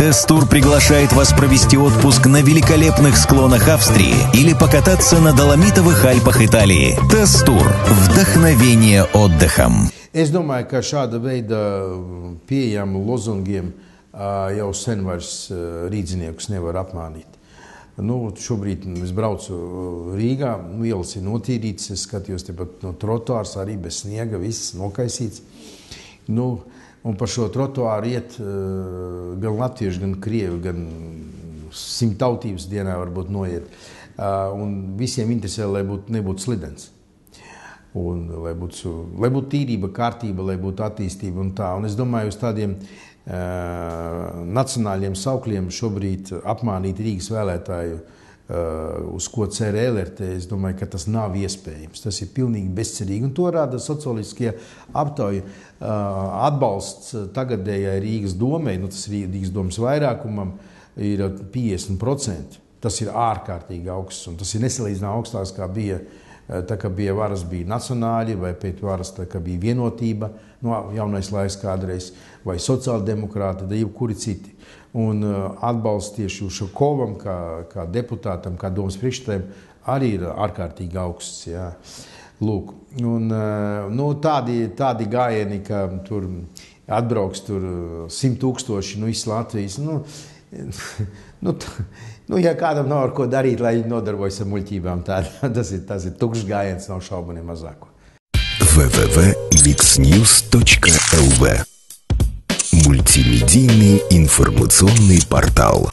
Тест-тур приглашает вас провести отпуск на великолепных склонах Австрии или покататься на Доломитовых Альпах Италии. Тест-тур. Вдохновение отдыхом. Es domāju, ka šāda veida pieejamu lozungiem jau sen vairs rīdziniekus nevar apmānīt. Šobrīd es braucu Rīgā, ielas ir notīrītas, es skatījos tepat no trotuārs, arī bez sniega, viss nokaisīts. Un pa šo trotuāru iet gan latvieši, gan krievi, gan simtautības dienā varbūt noiet. Un visiem interesē, lai nebūtu slidens. Un, lai būtu tīrība, kārtība, lai būtu attīstība un tā. Un es domāju, uz tādiem nacionāļiem saukļiem šobrīd apmānīt Rīgas vēlētāju, uz ko cer LRT, es domāju, ka tas nav iespējams. Tas ir pilnīgi bezcerīgi. Un to rāda sociālistiskie aptauju atbalsts tagadējai Rīgas domei, tas ir Rīgas domas vairākumam, ir 50%. Tas ir ārkārtīgi augsts, un tas ir nesalīdzinājumā augstāks, kā bija tā, ka bija varas, bija nacionāļi, vai pēc varas, tā, ka bija vienotība, jaunais laiks kādreiz, vai sociāldemokrāti, vai jebkuri citi. Un atbalsts tieši Ušakovam, kā deputātam, kā domas priekšstādājiem, arī ir ārkārtīgi augsts. Jā. Lūk. Un, tādi gājieni, ka tur atbrauks 100,000 no visas Latvijas. Ja kādam nav ar ko darīt, lai nodarbojas ar muļķībām, tas ir tukšs gājiens, nav šaubu ne mazāko. www.mixnews.lv Мультимедийный информационный портал.